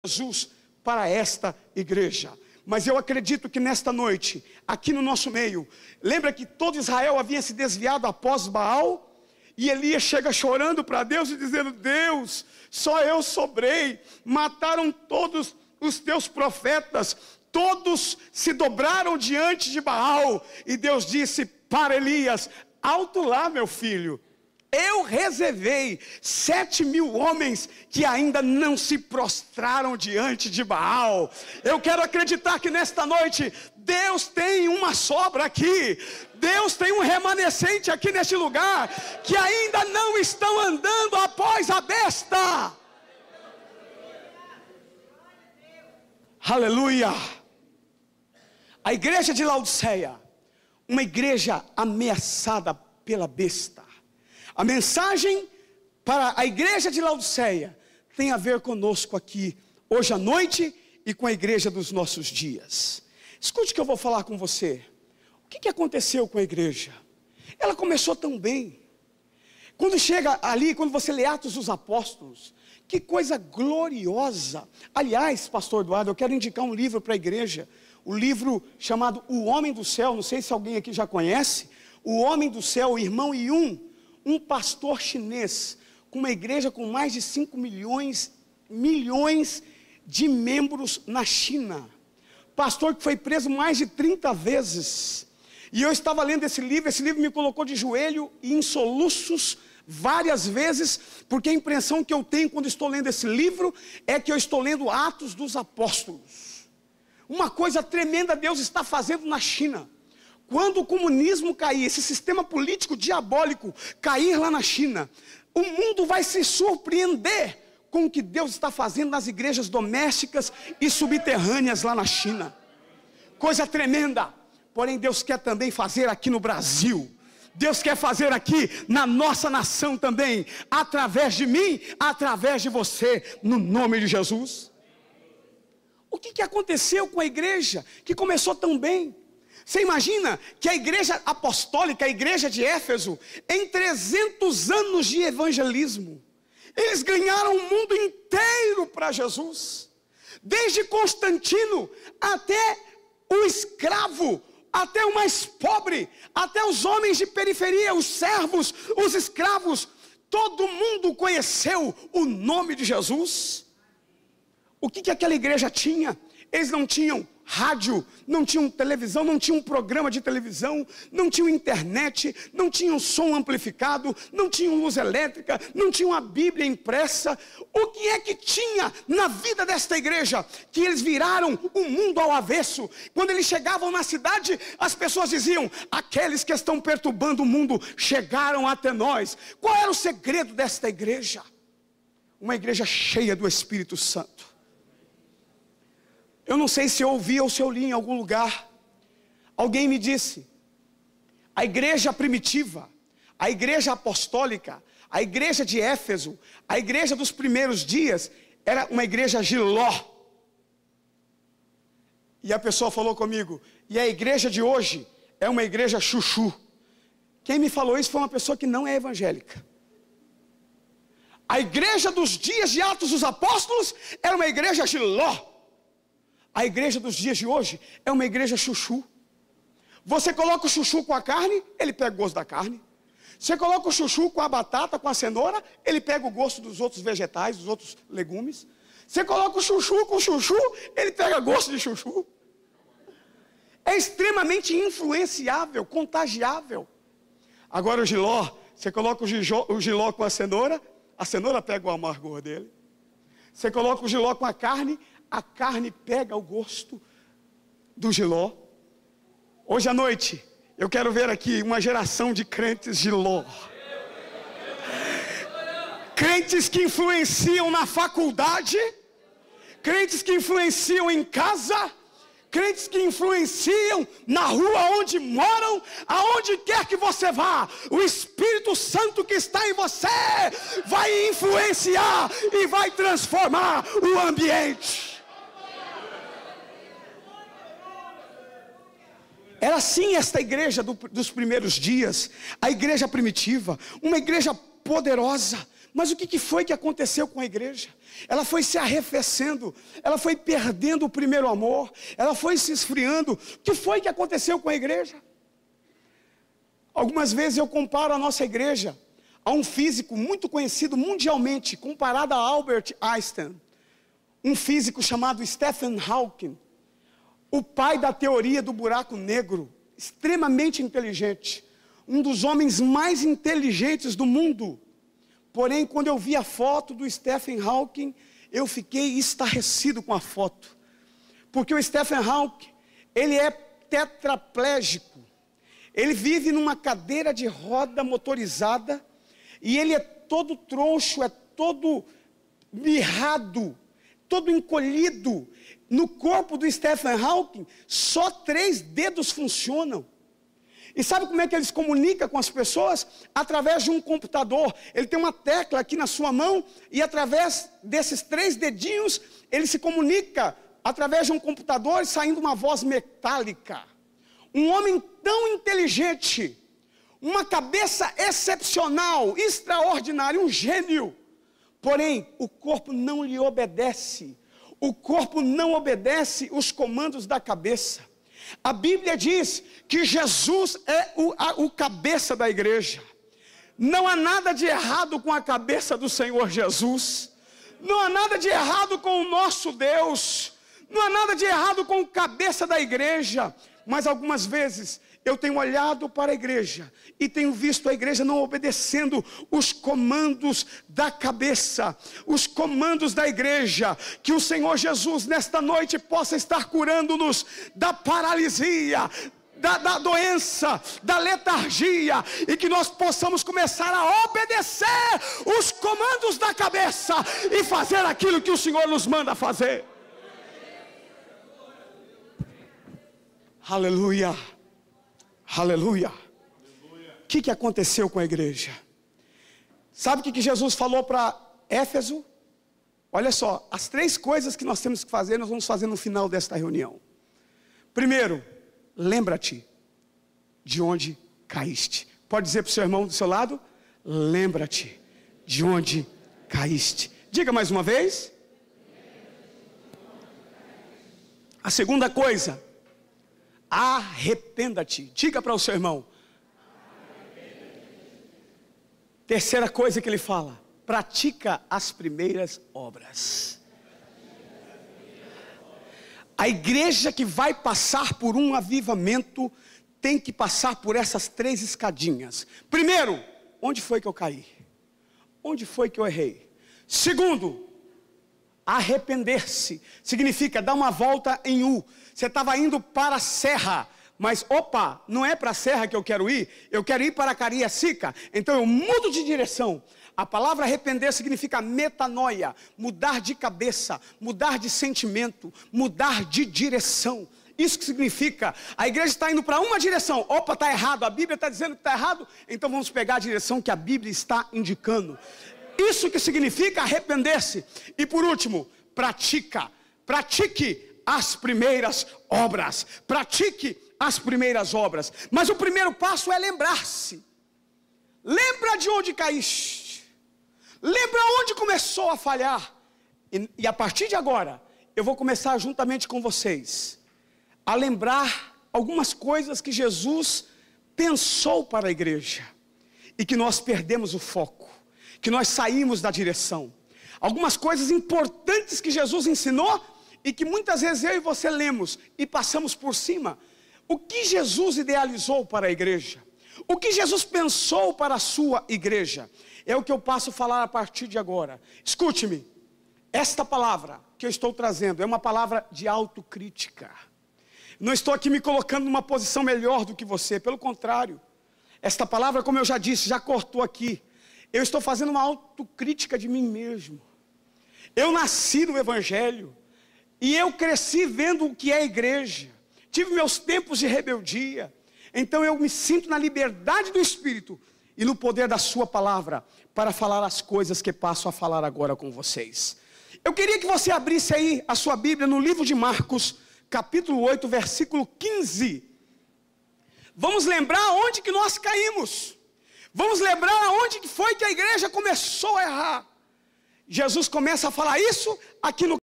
Jesus para esta igreja. Mas eu acredito que nesta noite, aqui no nosso meio, lembra que todo Israel havia se desviado após Baal? E Elias chega chorando para Deus e dizendo: Deus, só eu sobrei, mataram todos os teus profetas, todos se dobraram diante de Baal. E Deus disse para Elias: alto lá, meu filho, eu reservei 7.000 homens que ainda não se prostraram diante de Baal. Eu quero acreditar que nesta noite Deus tem uma sobra aqui, Deus tem um remanescente aqui neste lugar, que ainda não estão andando após a besta. Aleluia. A igreja de Laodiceia, uma igreja ameaçada pela besta. A mensagem para a igreja de Laodiceia tem a ver conosco aqui, hoje à noite, e com a igreja dos nossos dias. Escute o que eu vou falar com você. O que aconteceu com a igreja? Ela começou tão bem. Quando chega ali, quando você lê Atos dos Apóstolos, que coisa gloriosa. Aliás, pastor Eduardo, eu quero indicar um livro para a igreja. O livro chamado O Homem do Céu. Não sei se alguém aqui já conhece. O Homem do Céu, o irmão Yun, um pastor chinês, com uma igreja com mais de 5 milhões de membros na China. Pastor que foi preso mais de 30 vezes. E eu estava lendo esse livro me colocou de joelho e em soluços várias vezes, porque a impressão que eu tenho quando estou lendo esse livro é que eu estou lendo Atos dos Apóstolos. Uma coisa tremenda Deus está fazendo na China. Quando o comunismo cair, esse sistema político diabólico cair lá na China, o mundo vai se surpreender com o que Deus está fazendo nas igrejas domésticas e subterrâneas lá na China. Coisa tremenda. Porém Deus quer também fazer aqui no Brasil. Deus quer fazer aqui na nossa nação também, através de mim, através de você, no nome de Jesus. O que aconteceu com a igreja que começou tão bem? Você imagina que a igreja apostólica, a igreja de Éfeso, em 300 anos de evangelismo, eles ganharam o mundo inteiro para Jesus. Desde Constantino até o escravo, até o mais pobre, até os homens de periferia, os servos, os escravos, todo mundo conheceu o nome de Jesus. O que aquela igreja tinha? Eles não tinham rádio, não tinham televisão, não tinham programa de televisão, não tinham internet, não tinham som amplificado, não tinham luz elétrica, não tinham a Bíblia impressa. O que é que tinha na vida desta igreja? Que eles viraram o mundo ao avesso. Quando eles chegavam na cidade, as pessoas diziam: aqueles que estão perturbando o mundo chegaram até nós. Qual era o segredo desta igreja? Uma igreja cheia do Espírito Santo. Eu não sei se eu ouvi ou se eu li em algum lugar. Alguém me disse: a igreja primitiva, a igreja apostólica, a igreja de Éfeso, a igreja dos primeiros dias, era uma igreja giló. E a pessoa falou comigo: e a igreja de hoje é uma igreja chuchu. Quem me falou isso foi uma pessoa que não é evangélica. A igreja dos dias de Atos dos Apóstolos era uma igreja giló. A igreja dos dias de hoje é uma igreja chuchu. Você coloca o chuchu com a carne, ele pega o gosto da carne. Você coloca o chuchu com a batata, com a cenoura, ele pega o gosto dos outros vegetais, dos outros legumes. Você coloca o chuchu com o chuchu, ele pega gosto de chuchu. É extremamente influenciável, contagiável. Agora o jiló, você coloca o jiló com a cenoura pega o amargor dele. Você coloca o jiló com a carne pega o gosto do jiló. Hoje à noite, eu quero ver aqui uma geração de crentes jiló. Crentes que influenciam na faculdade, crentes que influenciam em casa, crentes que influenciam na rua onde moram, aonde quer que você vá. O Espírito Santo que está em você vai influenciar e vai transformar o ambiente. Era assim esta igreja dos primeiros dias, a igreja primitiva, uma igreja poderosa, Mas o que foi que aconteceu com a igreja? Ela foi se arrefecendo, ela foi perdendo o primeiro amor, ela foi se esfriando. O que foi que aconteceu com a igreja? Algumas vezes eu comparo a nossa igreja a um físico muito conhecido mundialmente, comparado a Albert Einstein, um físico chamado Stephen Hawking, o pai da teoria do buraco negro, extremamente inteligente, um dos homens mais inteligentes do mundo. Porém, quando eu vi a foto do Stephen Hawking, eu fiquei estarrecido com a foto, porque o Stephen Hawking, ele é tetraplégico, ele vive numa cadeira de roda motorizada, e ele é todo troncho, é todo mirrado, todo encolhido. No corpo do Stephen Hawking, só 3 dedos funcionam. E sabe como é que ele se comunica com as pessoas? Através de um computador. Ele tem uma tecla aqui na sua mão, e através desses 3 dedinhos, ele se comunica através de um computador, saindo uma voz metálica. Um homem tão inteligente, uma cabeça excepcional, extraordinária, um gênio. Porém, o corpo não lhe obedece. O corpo não obedece os comandos da cabeça. A Bíblia diz que Jesus é o cabeça da igreja. Não há nada de errado com a cabeça do Senhor Jesus. Não há nada de errado com o nosso Deus. Não há nada de errado com o cabeça da igreja. Mas algumas vezes eu tenho olhado para a igreja e tenho visto a igreja não obedecendo os comandos da cabeça, os comandos da igreja. Que o Senhor Jesus nesta noite possa estar curando-nos da paralisia, da doença, da letargia, e que nós possamos começar a obedecer os comandos da cabeça e fazer aquilo que o Senhor nos manda fazer. Aleluia, aleluia. O que aconteceu com a igreja? Sabe o que Jesus falou para Éfeso? Olha só, as 3 coisas que nós temos que fazer, nós vamos fazer no final desta reunião. Primeiro, lembra-te de onde caíste. Pode dizer para o seu irmão do seu lado: lembra-te de onde caíste. Diga mais uma vez. A segunda coisa, arrependa-te. Diga para o seu irmão. Terceira coisa que ele fala: pratica as primeiras obras. A igreja que vai passar por um avivamento tem que passar por essas 3 escadinhas. Primeiro, onde foi que eu caí? Onde foi que eu errei? Segundo, arrepender-se significa dar uma volta em U. Você estava indo para a serra, mas opa, não é para a serra que eu quero ir ir para Cariacica, então eu mudo de direção. A palavra arrepender significa metanoia, mudar de cabeça, mudar de sentimento, mudar de direção. Isso que significa, a igreja está indo para uma direção, opa, está errado, a Bíblia está dizendo que está errado, então vamos pegar a direção que a Bíblia está indicando. Isso que significa arrepender-se. E por último, pratique as primeiras obras. Pratique as primeiras obras. Mas o primeiro passo é lembrar-se. Lembra de onde caíste. Lembra onde começou a falhar. E a partir de agora, eu vou começar juntamente com vocês a lembrar algumas coisas que Jesus pensou para a igreja e que nós perdemos o foco, que nós saímos da direção. Algumas coisas importantes que Jesus ensinou e que muitas vezes eu e você lemos e passamos por cima. O que Jesus idealizou para a igreja? O que Jesus pensou para a sua igreja? É o que eu passo a falar a partir de agora. Escute-me, esta palavra que eu estou trazendo é uma palavra de autocrítica. Não estou aqui me colocando numa posição melhor do que você, pelo contrário. Esta palavra, como eu já disse, já cortou aqui. Eu estou fazendo uma autocrítica de mim mesmo. Eu nasci no Evangelho e eu cresci vendo o que é a igreja. Tive meus tempos de rebeldia. Então eu me sinto na liberdade do Espírito e no poder da sua palavra para falar as coisas que passo a falar agora com vocês. Eu queria que você abrisse aí a sua Bíblia no livro de Marcos, capítulo 8, versículo 15. Vamos lembrar onde que nós caímos. Vamos lembrar aonde foi que a igreja começou a errar. Jesus começa a falar isso aqui no